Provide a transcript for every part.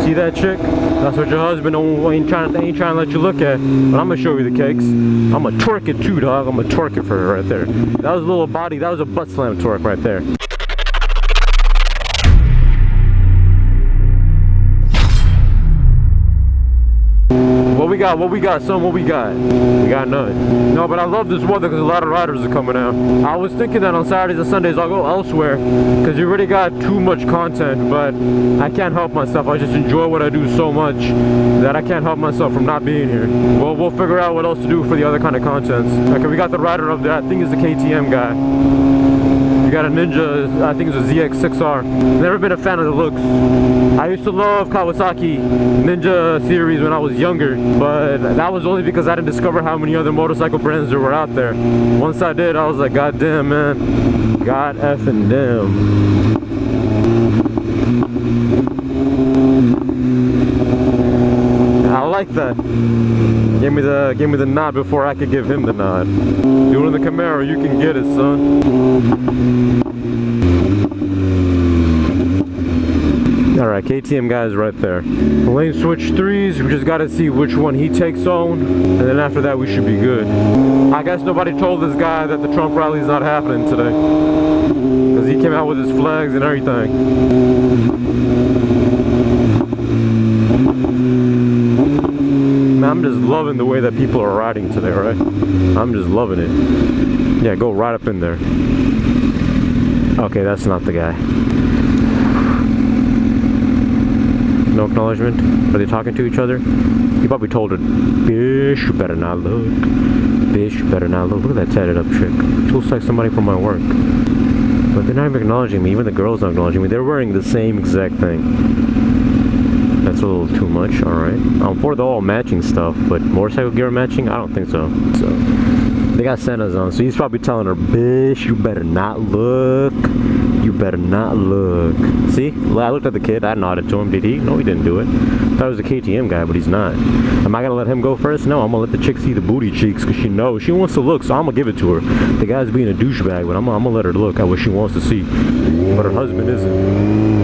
See that chick? That's what your husband ain't trying to let you look at. But I'm gonna show you the cakes. I'm gonna twerk it too, dog. I'm gonna twerk it for her right there. That was a little body. That was a butt slam twerk right there. What we got, son? What we got? We got none. No, but I love this weather because a lot of riders are coming out. I was thinking that on Saturdays and Sundays I'll go elsewhere because you already got too much content, but I can't help myself. I just enjoy what I do so much that I can't help myself from not being here. Well, we'll figure out what else to do for the other kind of contents. Okay, we got the rider up there. I think he's the KTM guy. You got a Ninja, I think it's a ZX6R. Never been a fan of the looks. I used to love Kawasaki Ninja series when I was younger, but that was only because I didn't discover how many other motorcycle brands there were out there. Once I did, I was like, God damn, man. God effing damn. I like that. Give me the nod before I could give him the nod. Doing the Camaro, you can get it, son. Alright, KTM guy's right there. Lane switch 3s, we just gotta see which one he takes on, and then after that we should be good. I guess nobody told this guy that the Trump rally's not happening today, because he came out with his flags and everything. Man, I'm just loving the way that people are riding today, right? I'm just loving it. Yeah, go right up in there. Okay, that's not the guy. No acknowledgement? Are they talking to each other? He probably told her, bitch, you better not look. Bitch, you better not look. Look at that tatted up chick. She looks like somebody from my work. But they're not even acknowledging me. Even the girls not acknowledging me. They're wearing the same exact thing. That's a little too much, alright. I'm for the all matching stuff, but motorcycle gear matching? I don't think so. So they got Senna's on, so he's probably telling her, bitch, you better not look. You better not look. See? I looked at the kid. I nodded to him. Did he? No, he didn't do it. I thought it was a KTM guy, but he's not. Am I going to let him go first? No, I'm going to let the chick see the booty cheeks because she knows. She wants to look, so I'm going to give it to her. The guy's being a douchebag, but I'm going to let her look at what she wants to see. But her husband isn't.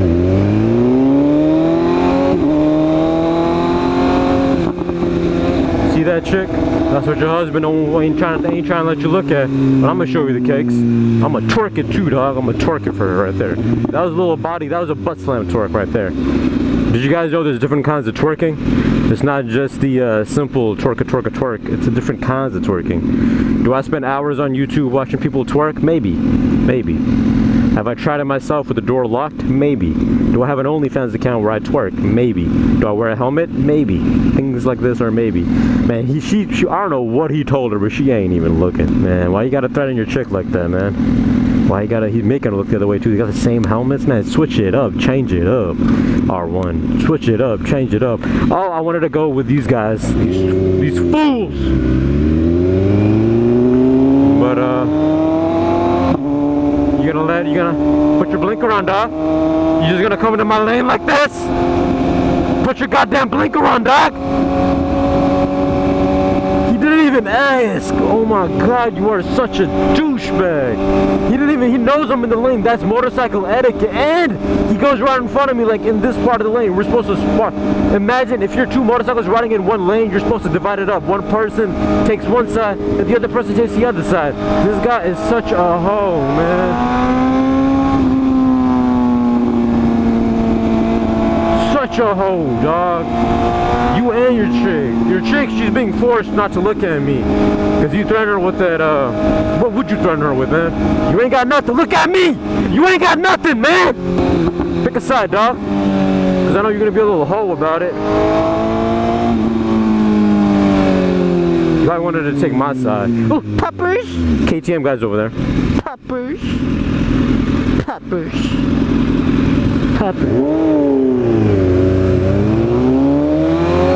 See that chick? That's what your husband ain't trying to let you look at. But I'm gonna show you the cakes. I'm gonna twerk it too, dog. I'm gonna twerk it for her right there. That was a little body. That was a butt slam twerk right there. Did you guys know there's different kinds of twerking? It's not just the simple twerk. It's a different kinds of twerking. Do I spend hours on YouTube watching people twerk? Maybe. Maybe. Have I tried it myself with the door locked? Maybe. Do I have an OnlyFans account where I twerk? Maybe. Do I wear a helmet? Maybe. Things like this are maybe. Man, she I don't know what he told her, but she ain't even looking. Man, why you gotta threaten your chick like that, man? Why you gotta, he's making her look the other way too. They got the same helmets, man. Switch it up, change it up. R1, switch it up, change it up. Oh, I wanted to go with these guys. These fools! But, you gonna put your blinker on, dog? You just gonna come into my lane like this? Put your goddamn blinker on, dog! He didn't even ask. Oh my god, you are such a douchebag. He knows I'm in the lane. That's motorcycle etiquette. And he goes right in front of me, like in this part of the lane. We're supposed to spar. Imagine if you're two motorcycles riding in one lane, you're supposed to divide it up. One person takes one side, and the other person takes the other side. This guy is such a hoe, man. Such a hoe, dog. You and your chick. Your chick, she's being forced not to look at me. Because you threatened her with that, what would you threaten her with, man? You ain't got nothing. Look at me! You ain't got nothing, man! Pick a side, dog. Because I know you're going to be a little hoe about it. I wanted to take my side. Oh, poppers! KTM guy's over there. Poppers. Poppers.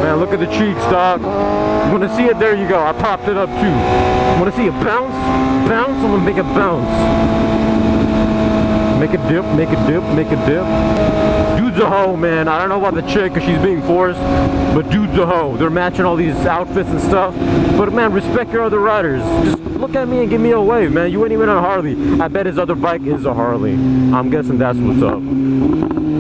Man, look at the cheeks, dog. You want to see it? There you go. I popped it up too. You want to see it bounce? Bounce? I'm gonna make it bounce. Make a dip, make a dip, make a dip. Dude's a hoe, man. I don't know about the chick because she's being forced, but dude's a hoe. They're matching all these outfits and stuff. But man, respect your other riders. Just look at me and give me a wave, man. You ain't even on a Harley. I bet his other bike is a Harley. I'm guessing that's what's up.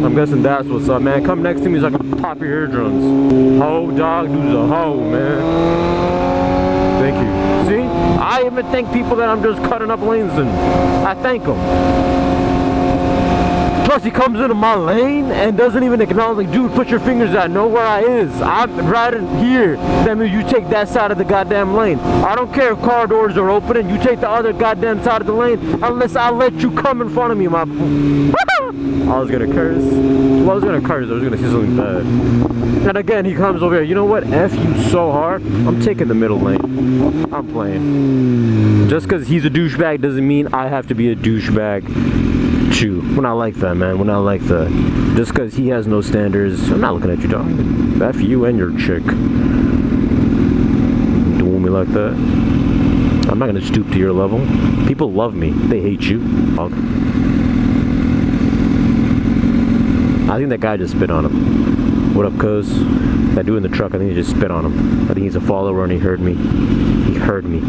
I'm guessing that's what's up, man. Come next to me so I can pop your eardrums. Ho, dog, dude's a hoe, man. Thank you. See? I even thank people that I'm just cutting up lanes in. I thank them. Plus, he comes into my lane and doesn't even acknowledge, like, dude, put your fingers out. Know where I is. I'm right in here. That means you take that side of the goddamn lane. I don't care if car doors are open and you take the other goddamn side of the lane unless I let you come in front of me, my... I was gonna curse. Well, I was gonna curse. I was gonna say something bad. And again, he comes over here. You know what? F you so hard. I'm taking the middle lane. I'm playing. Just because he's a douchebag doesn't mean I have to be a douchebag too. We're not like that, man. We're not like that. Just because he has no standards. I'm not looking at you, dog. F you and your chick. Doing me like that. I'm not gonna stoop to your level. People love me. They hate you, dog. I think that guy just spit on him. What up, cuz? That dude in the truck, I think he just spit on him. I think he's a follower and he heard me. He heard me.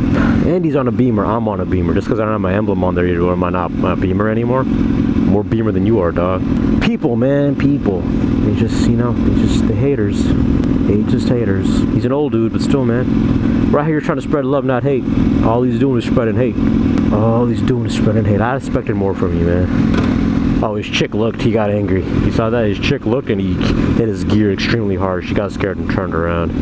And he's on a Beamer. I'm on a Beamer. Just because I don't have my emblem on there, am I not a Beamer anymore? More Beamer than you are, dog. People, man, people. They just, you know, the haters. They just haters. He's an old dude, but still, man. Right here trying to spread love, not hate. All he's doing is spreading hate. All he's doing is spreading hate. I expected more from you, man. Oh, his chick looked, he got angry. You saw that? His chick looked and he hit his gear extremely hard. She got scared and turned around.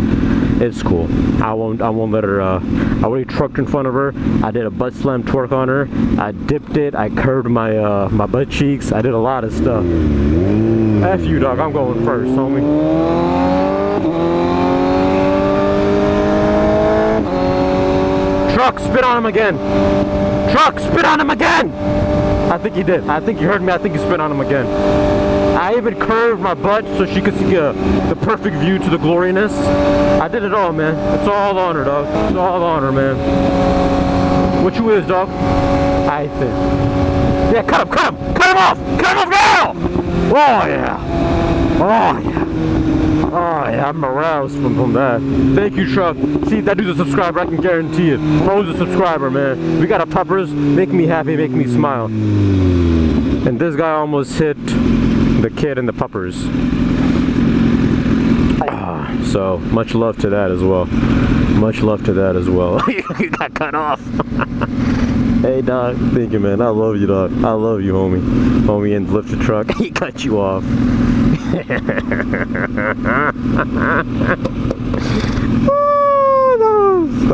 It's cool. I won't let her, I already trucked in front of her. I did a butt slam twerk on her. I dipped it. I curved my, my butt cheeks. I did a lot of stuff. F you, dog. I'm going first, homie. Truck, spit on him again. Truck, spit on him again. I think he did. I think you heard me. I think he spit on him again. I even curved my butt so she could see the perfect view to the gloriness. I did it all, man. It's all on her, dog. It's all on her, man. What you is, dog? I think. Yeah, cut him off! Cut him off now! Oh, yeah. Oh, yeah. Oh, yeah, I'm aroused from that. Thank you, Truck. See, that dude's a subscriber, I can guarantee it. Bro's a subscriber, man. We got a peppers, make me happy, make me smile. And this guy almost hit the kid and the puppers. So, much love to that as well. Much love to that as well. You got cut off. Hey, dog. Thank you, man. I love you, dog. I love you, homie. Homie, and lift the truck. He cut you off.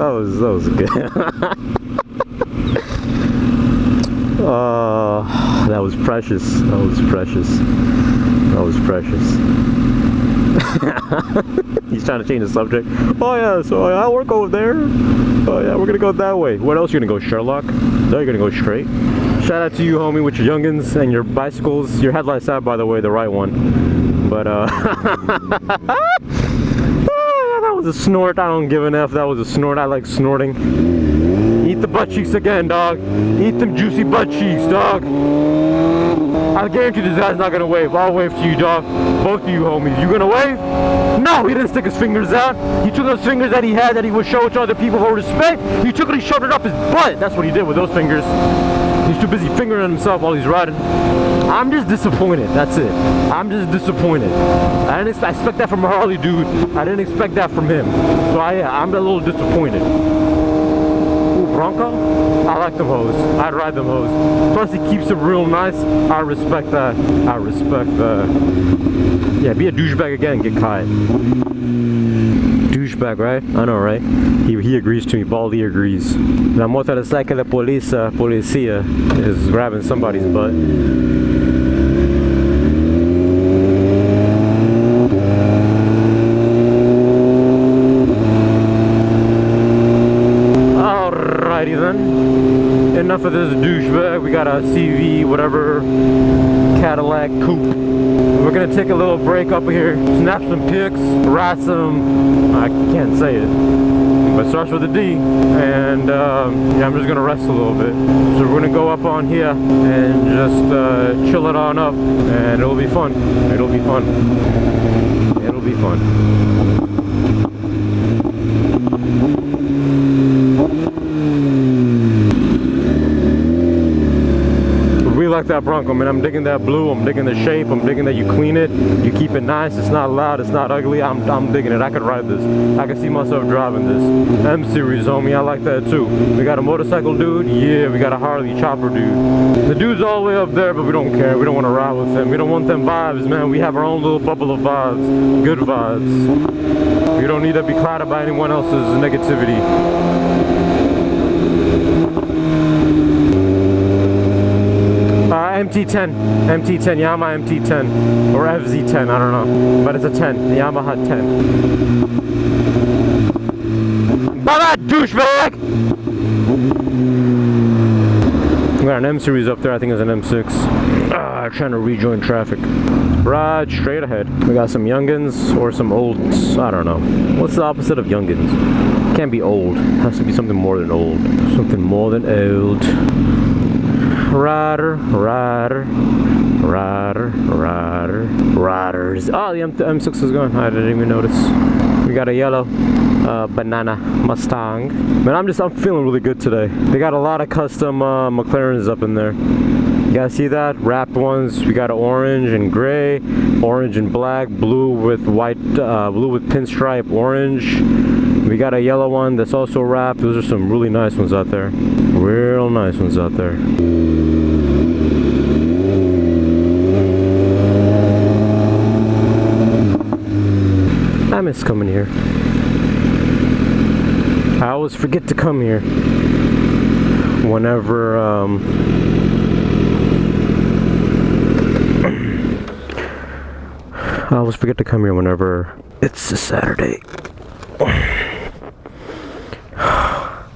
Oh, that was good. That was precious. That was precious. That was precious. He's trying to change the subject. Oh yeah, so I work over there. Oh yeah, we're gonna go that way. What else you gonna go, Sherlock? No, you're gonna go straight. Shout out to you, homie, with your youngins and your bicycles. Your headlights out, by the way, the right one. But that was a snort. I don't give an F. That was a snort. I like snorting. Eat the butt cheeks again, dog. Eat them juicy butt cheeks, dog. I guarantee this guy's not gonna wave. I'll wave to you, dog. Both of you homies. You gonna wave? No, he didn't stick his fingers out. He took those fingers that he had that he would show to other people for respect. He took it, he shoved it up his butt. That's what he did with those fingers. He's too busy fingering himself while he's riding. I'm just disappointed. That's it. I'm just disappointed. I didn't expect that from a Harley dude. I didn't expect that from him. So I'm a little disappointed. Ooh, Bronco? I like them hoes. I'd ride them hoes. Plus he keeps it real nice. I respect that. I respect that. Yeah, be a douchebag again, get caught. Douchebag, right? I know, right? He agrees to me. Baldy agrees. La motorcycle de policia is grabbing somebody's butt. Alrighty then. Enough of this douchebag. We got a CV, whatever, Cadillac coupe. We're gonna take a little break up here, snap some pics, write some, I can't say it, but it starts with a D, and yeah, I'm just gonna rest a little bit. So we're gonna go up on here and just chill it on up, and it'll be fun. It'll be fun. It'll be fun. that Bronco, man. I'm digging that blue. I'm digging the shape. I'm digging that you clean it. You keep it nice. It's not loud. It's not ugly. I'm digging it. I could ride this. I can see myself driving this. M series, homie. I like that too. We got a motorcycle dude. Yeah, we got a Harley chopper dude. The dude's all the way up there, but we don't care. We don't want to ride with him. We don't want them vibes, man. We have our own little bubble of vibes. Good vibes. We don't need to be clouded by anyone else's negativity. MT10, Yamaha MT10, or FZ10, I don't know, but it's a 10, Yamaha 10. By that douchebag! We got an M series up there, I think it's an M6. Trying to rejoin traffic. Right straight ahead. We got some youngins or some olds, I don't know. What's the opposite of youngins? Can't be old, has to be something more than old. Something more than old. Riders. Oh, the M6 is gone. I didn't even notice. We got a yellow banana Mustang. Man, I'm feeling really good today. They got a lot of custom McLarens up in there. You guys see that? Wrapped ones. We got an orange and gray, orange and black, blue with white, blue with pinstripe orange. We got a yellow one that's also wrapped. Those are some really nice ones out there. Real nice ones out there. I miss coming here. I always forget to come here whenever I always forget to come here whenever it's a Saturday.